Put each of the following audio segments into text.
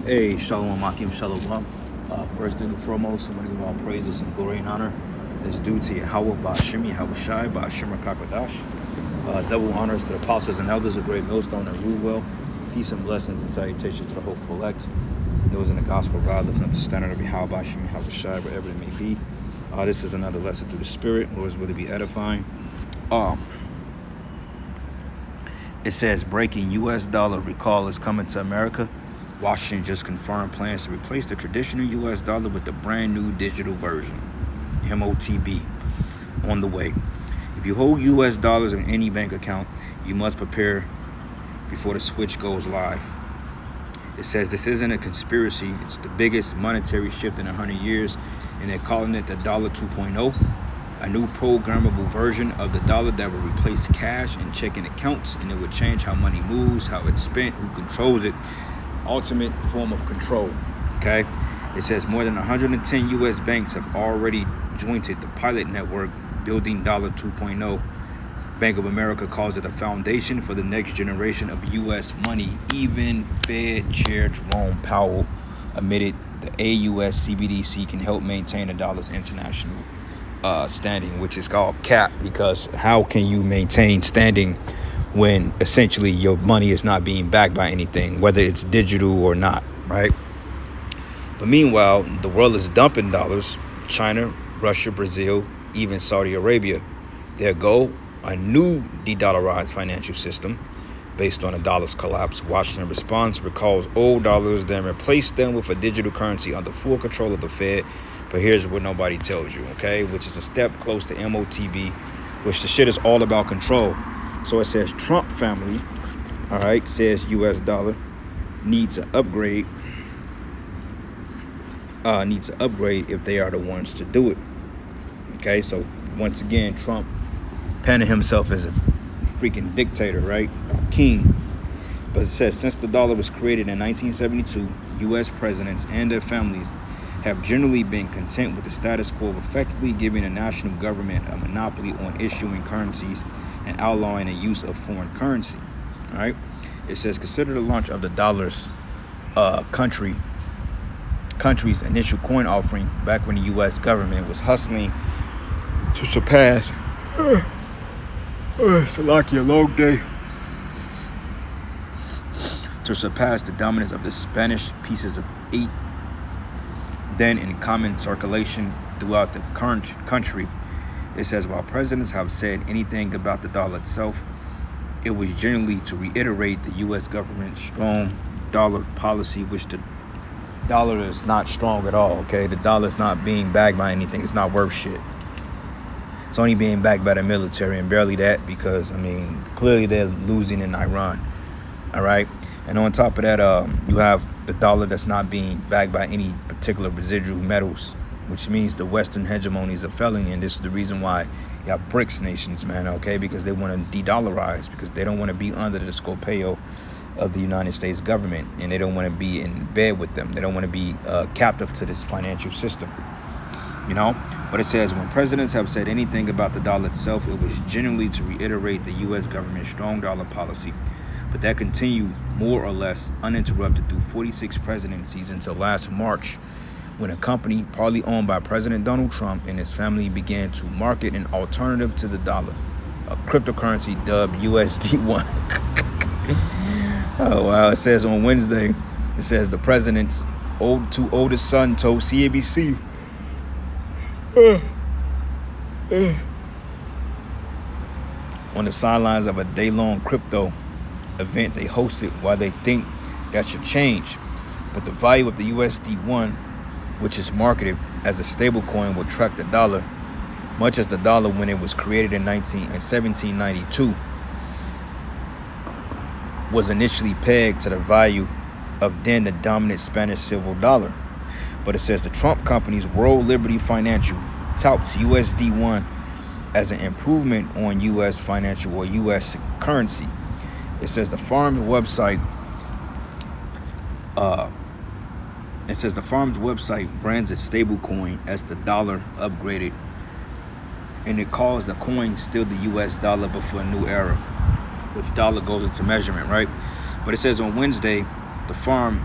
Hey, Shalom Akim Shalom. First and foremost, I want to give all praises and glory and honor is due to Yahweh Ba'ashim, Yahweh Shai, Ba'ashim Kakadash. Double honors to the apostles and elders of Great Millstone and Rulewell. Peace and blessings and salutations to the hopeful elect. Those in the gospel of God, lifting up the standard of Yahweh Ba'ashim, Yahweh Shai, wherever it may be. This is another lesson through the Spirit. Lord is will to be edifying. It says, breaking U.S. dollar recall is coming to America. Washington just confirmed plans to replace the traditional U.S. dollar with the brand new digital version, MOTB, on the way. If you hold U.S. dollars in any bank account, you must prepare before the switch goes live. It says this isn't a conspiracy. It's the biggest monetary shift in 100 years, and they're calling it the Dollar 2.0, a new programmable version of the dollar that will replace cash and checking accounts, and it would change how money moves, how it's spent, who controls it. Ultimate form of control. Okay, it says more than 110 U.S. banks have already joined the pilot network building Dollar 2.0. Bank of America calls it a foundation for the next generation of U.S. money. Even Fed Chair Jerome Powell admitted the AUS CBDC can help maintain a dollar's international standing, which is called cap, because how can you maintain standing when essentially your money is not being backed by anything, whether it's digital or not, right? But meanwhile, the world is dumping dollars. China, Russia, Brazil, even Saudi Arabia. Their goal, a new de-dollarized financial system based on the dollar's collapse. Washington response recalls old dollars, then replace them with a digital currency under full control of the Fed. But here's what nobody tells you, okay? Which is a step close to MOTB, which the shit is all about control. So it says Trump family, all right, says U.S. dollar needs an upgrade. Needs an upgrade if they are the ones to do it. Okay, so once again, Trump panning himself as a freaking dictator, right? A king. But it says since the dollar was created in 1972, U.S. presidents and their families have generally been content with the status quo of effectively giving the national government a monopoly on issuing currencies and outlawing the use of foreign currency. All right. It says consider the launch of the dollar's country's initial coin offering back when the U.S. government was hustling to surpass. Salakia, long day. To surpass the dominance of the Spanish pieces of 8, then in common circulation throughout the current country. It says, while presidents have said anything about the dollar itself, it was generally to reiterate the U.S. government's strong dollar policy, which the dollar is not strong at all, okay? The dollar is not being backed by anything. It's not worth shit. It's only being backed by the military, and barely that because, I mean, clearly they're losing in Iran, all right? And on top of that, you have the dollar that's not being backed by any particular residual metals, which means the Western hegemony is a failing. And this is the reason why you have BRICS nations, man, okay? Because they want to de-dollarize, because they don't want to be under the scopeo of the United States government, and they don't want to be in bed with them. They don't want to be captive to this financial system, you know? But it says, when presidents have said anything about the dollar itself, it was generally to reiterate the U.S. government's strong dollar policy. But that continued more or less uninterrupted through 46 presidencies until last March, when a company partly owned by President Donald Trump and his family began to market an alternative to the dollar, a cryptocurrency dubbed USD1. Oh, wow. It says on Wednesday, it says the president's two oldest son told CNBC on the sidelines of a day-long crypto event they hosted why they think that should change. But the value of the USD1, which is marketed as a stable coin, will track the dollar, much as the dollar when it was created in 1792 was initially pegged to the value of then the dominant Spanish silver dollar. But it says the Trump company's World Liberty Financial touts USD1 as an improvement on U.S. financial or U.S. currency. It says the farm's website. Brands its stablecoin as the dollar upgraded, and it calls the coin still the U.S. dollar, but for a new era, which dollar goes into measurement, right? But it says on Wednesday, the farm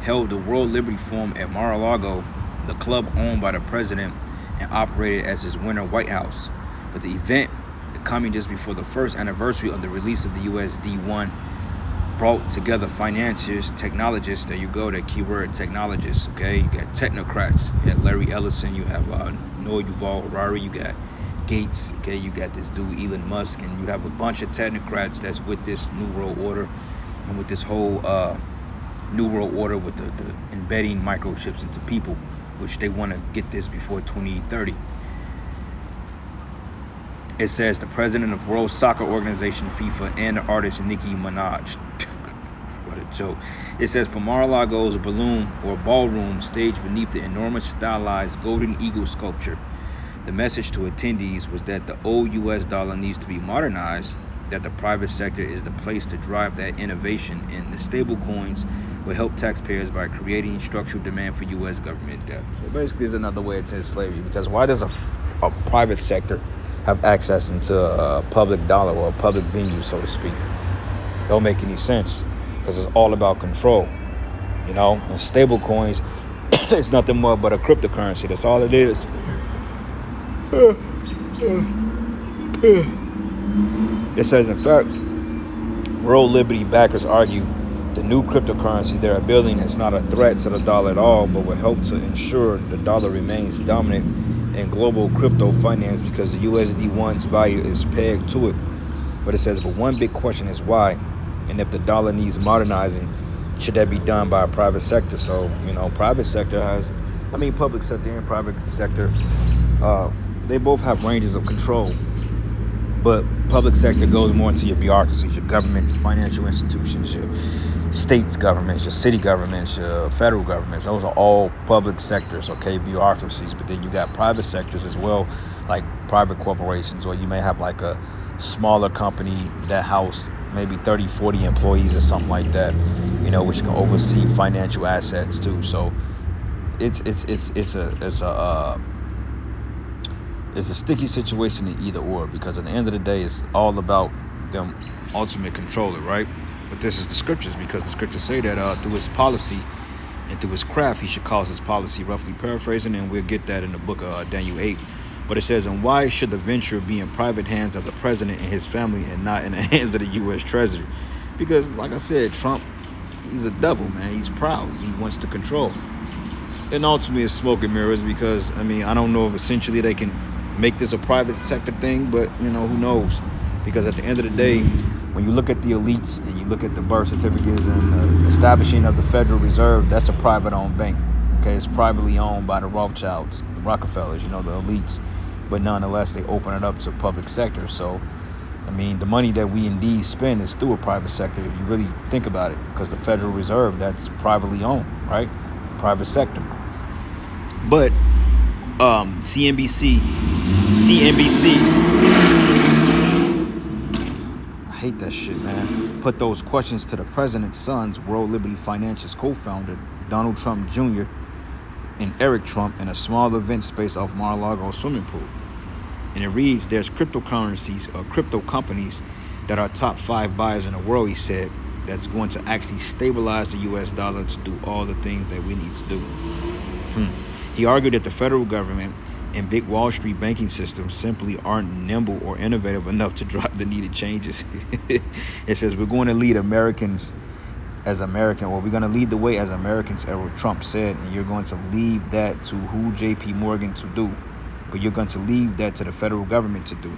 held the World Liberty Forum at Mar-a-Lago, the club owned by the president and operated as his winter White House. But the event, coming just before the first anniversary of the release of the USD1, brought together financiers, technologists. There you go, that keyword, technologists. Okay, you got technocrats. You got Larry Ellison. You have Noah Yuval Harari. You got Gates. Okay, you got this dude Elon Musk, and you have a bunch of technocrats that's with this New World Order and with this whole New World Order with the embedding microchips into people, which they want to get this before 2030. It says the president of World Soccer Organization, FIFA, and the artist Nicki Minaj. What a joke. It says for Mar-a-Lago's balloon or ballroom staged beneath the enormous stylized golden eagle sculpture, the message to attendees was that the old US dollar needs to be modernized, that the private sector is the place to drive that innovation, and the stable coins will help taxpayers by creating structural demand for US government debt. So basically, it's another way to end slavery, because why does a private sector have access into a public dollar or a public venue, so to speak? Don't make any sense, because it's all about control, you know. And stable coins, it's nothing more but a cryptocurrency. That's all it is. It says, in fact, World Liberty backers argue the new cryptocurrency they are building is not a threat to the dollar at all, but will help to ensure the dollar remains dominant in global crypto finance because the USD1's value is pegged to it. But it says, but one big question is why, and if the dollar needs modernizing, should that be done by a private sector? So, you know, public sector and private sector, they both have ranges of control. But public sector goes more into your bureaucracies, your government, your financial institutions, your states governments, your city governments, your federal governments. Those are all public sectors, okay, bureaucracies. But then you got private sectors as well, like private corporations, or you may have like a smaller company that house maybe 30, 40 employees or something like that, you know, which can oversee financial assets too. So it's a sticky situation in either or, because at the end of the day, it's all about them ultimate controller, right? But this is the scriptures, because the scriptures say that through his policy and through his craft, he should cause his policy, roughly paraphrasing, and we'll get that in the book of Daniel 8. But it says, and why should the venture be in private hands of the president and his family and not in the hands of the U.S. Treasury? Because, like I said, Trump, he's a devil, man. He's proud. He wants to control. And ultimately, it's smoke and mirrors, because, I mean, I don't know if essentially they can make this a private sector thing, but, you know, who knows? Because at the end of the day, when you look at the elites and you look at the birth certificates and the establishing of the Federal Reserve, that's a private-owned bank. Okay, it's privately owned by the Rothschilds, the Rockefellers, you know, the elites. But nonetheless, they open it up to public sector. So, I mean, the money that we indeed spend is through a private sector, if you really think about it, because the Federal Reserve, that's privately owned, right? Private sector. But CNBC, I hate that shit, man, put those questions to the president's son's World Liberty Financial's co-founder, Donald Trump Jr., and Eric Trump in a small event space off Mar-a-Lago swimming pool. And it reads, there's cryptocurrencies or crypto companies that are top 5 buyers in the world, he said, that's going to actually stabilize the US dollar to do all the things that we need to do. He argued that the federal government and big Wall Street banking systems simply aren't nimble or innovative enough to drive the needed changes. It says, we're going to lead Americans as American, or we're going to lead the way as Americans, Eric Trump said, and you're going to leave that to who JP Morgan to do, but you're going to leave that to the federal government to do.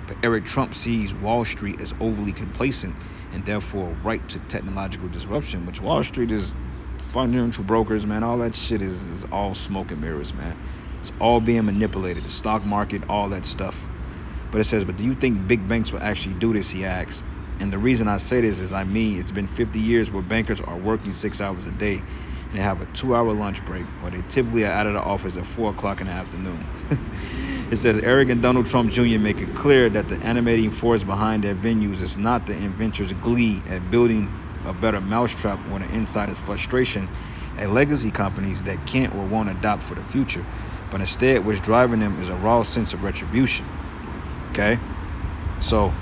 But Eric Trump sees Wall Street as overly complacent and therefore ripe to technological disruption, which Wall Street is financial brokers, man. All that shit is all smoke and mirrors, man. It's all being manipulated, the stock market, all that stuff. But it says, but do you think big banks will actually do this, he asks. And the reason I say this is, it's been 50 years where bankers are working 6 hours a day and they have a 2-hour lunch break, or they typically are out of the office at 4 o'clock in the afternoon. It says, Eric and Donald Trump Jr. make it clear that the animating force behind their venues is not the inventors' glee at building a better mousetrap or the insider's frustration at legacy companies that can't or won't adopt for the future, but instead what's driving them is a raw sense of retribution. Okay? So,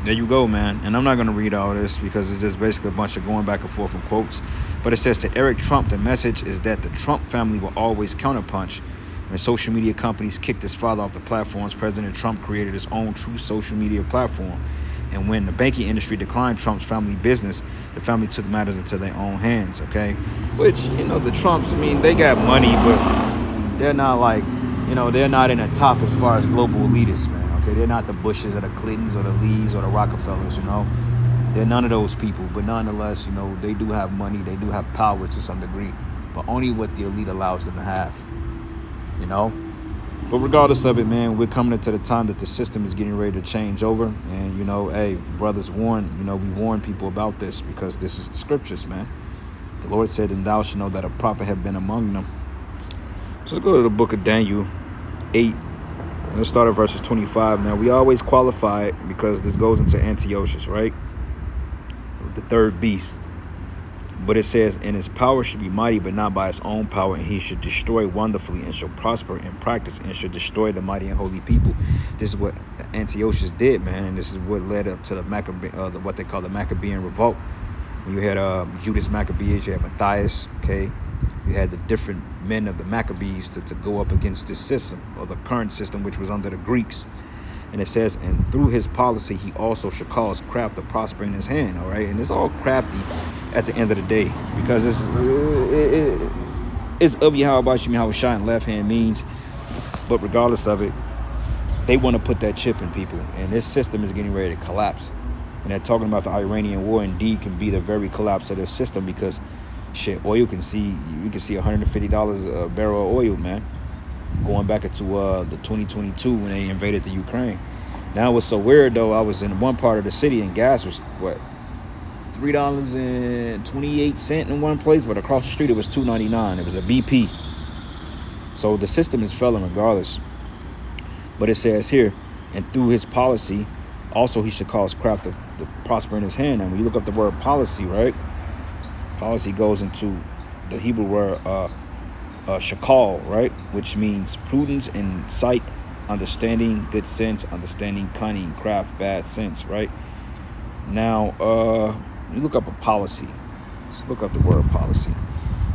There you go, man. And I'm not going to read all this because it's just basically a bunch of going back and forth from quotes. But it says to Eric Trump, the message is that the Trump family will always counterpunch. When social media companies kicked his father off the platforms, President Trump created his own true social media platform. And when the banking industry declined Trump's family business, the family took matters into their own hands, okay? Which, the Trumps, they got money, but they're not like, they're not in the top as far as global elitists, man. Okay, they're not the Bushes or the Clintons or the Lees or the Rockefellers, They're none of those people. But nonetheless, they do have money. They do have power to some degree. But only what the elite allows them to have, But regardless of it, man, we're coming into the time that the system is getting ready to change over. And, hey, brothers warn, we warn people about this because this is the scriptures, man. The Lord said, and thou shalt know that a prophet have been among them. So let's go to the book of Daniel 8. Let's start at verses 25. Now, we always qualify it because this goes into Antiochus, right? The third beast. But it says, and his power should be mighty, but not by his own power. And he should destroy wonderfully and shall prosper in practice and should destroy the mighty and holy people. This is what Antiochus did, man. And this is what led up to the what they call the Maccabean revolt. When you had Judas Maccabeus, you had Matthias, okay? You had the different men of the Maccabees to go up against this system, or the current system, which was under the Greeks. And it says, and through his policy, he also should cause craft to prosper in his hand, all right? And it's all crafty at the end of the day, because it's of Yahweh Shai and left hand means. But regardless of it, they want to put that chip in people, and this system is getting ready to collapse. And they're talking about the Iranian war indeed can be the very collapse of this system because shit, oil you can see $150 a barrel of oil, man. Going back into the 2022 when they invaded the Ukraine. Now, what's so weird though, I was in one part of the city and gas was $3.28 in one place, but across the street it was $2.99. It was a BP. So the system is failing regardless. But it says here, and through his policy, also he should cause craft to prosper in his hand. And when you look up the word policy, right? Policy goes into the Hebrew word shakal, right? Which means prudence, insight, understanding, good sense, understanding, cunning, craft, bad sense, right? Now, you look up a policy. Just look up the word policy.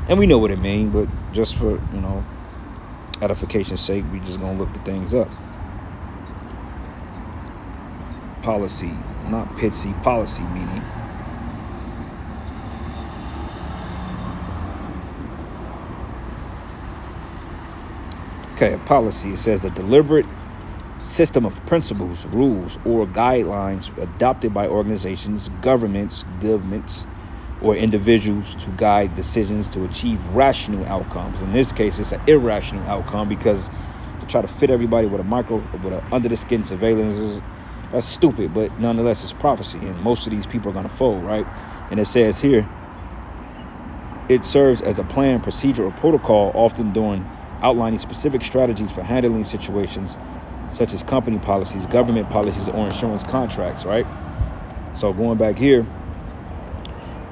And we know what it means, but just for, edification's sake, we just gonna look the things up. Policy, not pitsy, policy meaning. Okay, a policy, it says a deliberate system of principles, rules, or guidelines adopted by organizations, governments, or individuals to guide decisions to achieve rational outcomes. In this case, it's an irrational outcome because to try to fit everybody with a under the skin surveillance, that's stupid, but nonetheless, it's prophecy, and most of these people are going to fold, right? And it says here, it serves as a plan, procedure, or protocol, often outlining specific strategies for handling situations such as company policies, government policies, or insurance contracts, right? So going back here,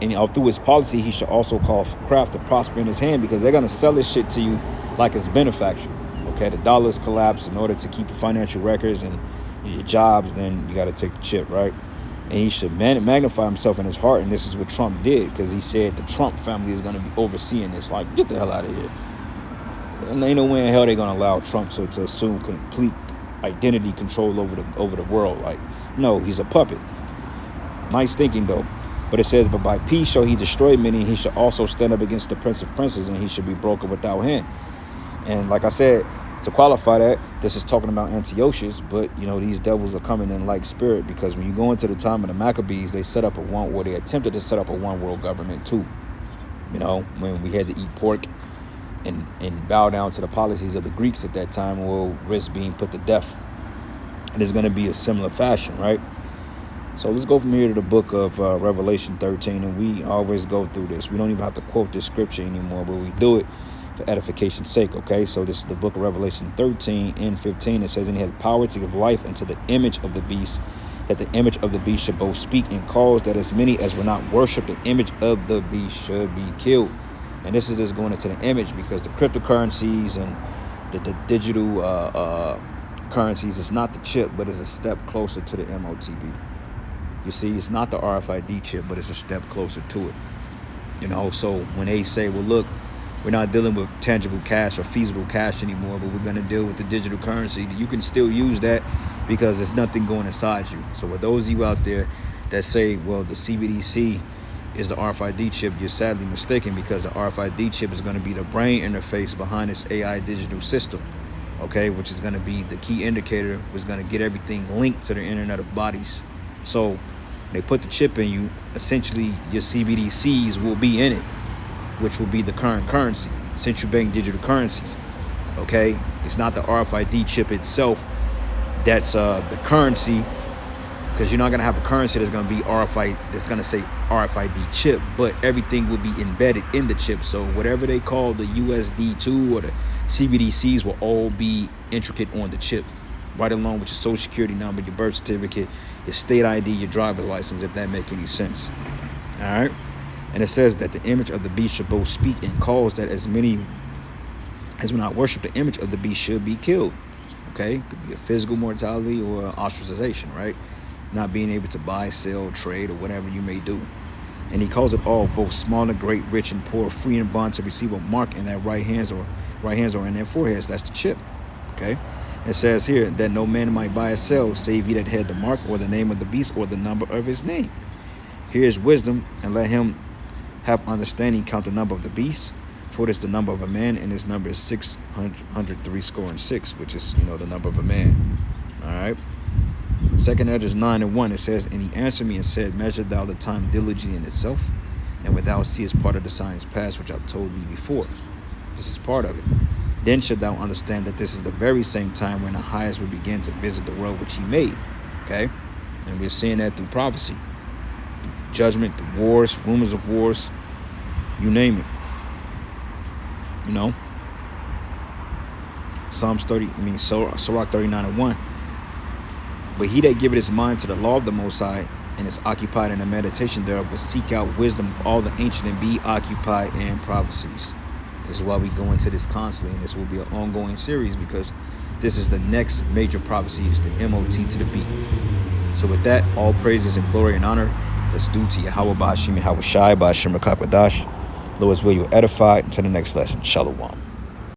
and through his policy, he should also call craft to prosper in his hand because they're going to sell this shit to you like it's benefaction, okay? The dollar's collapsed in order to keep your financial records and your jobs, then you got to take the chip, right? And he should magnify himself in his heart, and this is what Trump did because he said the Trump family is going to be overseeing this. Like, get the hell out of here. And ain't no way in hell they're gonna allow Trump to assume complete identity control over the world. Like, no, he's a puppet. Nice thinking though. But it says, but by peace shall he destroy many. He shall also stand up against the prince of princes, and he should be broken without hand. And like I said, to qualify that, this is talking about Antiochus, but these devils are coming in like spirit because when you go into the time of the Maccabees, they attempted to set up a one world government too. When we had to eat pork and bow down to the policies of the Greeks at that time, or risk being put to death. And it's going to be a similar fashion, right? So let's go from here to the book of Revelation 13, and we always go through this. We don't even have to quote this scripture anymore, but we do it for edification's sake, okay? So this is the book of Revelation 13 and 15. It says, and he had power to give life unto the image of the beast, that the image of the beast should both speak and cause that as many as will not worship the image of the beast should be killed. And this is just going into the image because the cryptocurrencies and the digital currencies, it's not the chip, but it's a step closer to the MOTB. You see, it's not the RFID chip, but it's a step closer to it. You know, so when they say, well, look, we're not dealing with tangible cash or feasible cash anymore, but we're going to deal with the digital currency, you can still use that because there's nothing going inside you. So with those of you out there that say, well, the CBDC is the RFID chip, you're sadly mistaken, because the RFID chip is going to be the brain interface behind this AI digital system, okay, which is going to be the key indicator, which is going to get everything linked to the Internet of Bodies. So when they put the chip in you, essentially your CBDCs will be in it, which will be the current currency, central bank digital currencies. Okay, it's not the RFID chip itself that's the currency, because you're not going to have a currency that's going to be RFID, that's going to say RFID chip, but everything will be embedded in the chip. So whatever they call the USD2 or the CBDCs will all be intricate on the chip, right along with your social security number, your birth certificate, your state ID, your driver's license, if that make any sense. All right. And it says that the image of the beast should both speak and cause that as many as will not worship the image of the beast should be killed. Okay, could be a physical mortality or ostracization, right? Not being able to buy, sell, trade, or whatever you may do. And he calls it all, both small and great, rich and poor, free and bond, to receive a mark in their right hands or in their foreheads. That's the chip. Okay. It says here that no man might buy or sell, save he that had the mark or the name of the beast or the number of his name. Here is wisdom, and let him have understanding, count the number of the beast, for it is the number of a man, and his number is 636, which is, the number of a man. All right. Second Esdras 9:1, it says, and he answered me and said, measure thou the time diligently in itself, and when thou seest part of the signs past, which I've told thee before. This is part of it. Then should thou understand that this is the very same time when the highest will begin to visit the world which he made. Okay? And we're seeing that through prophecy. Judgment, the wars, rumors of wars, you name it. Sirach 39:1. But he that giveth his mind to the law of the Most High, and is occupied in the meditation thereof, will seek out wisdom of all the ancient, and be occupied in prophecies. This is why we go into this constantly, and this will be an ongoing series, because this is the next major prophecy, is the MOT to the B. So with that, all praises and glory and honor that's due to Yahweh Ba'ashim Yahweh Shai Ba'ashim Rakakadash. Lord's will you edify. Until the next lesson. Shalom.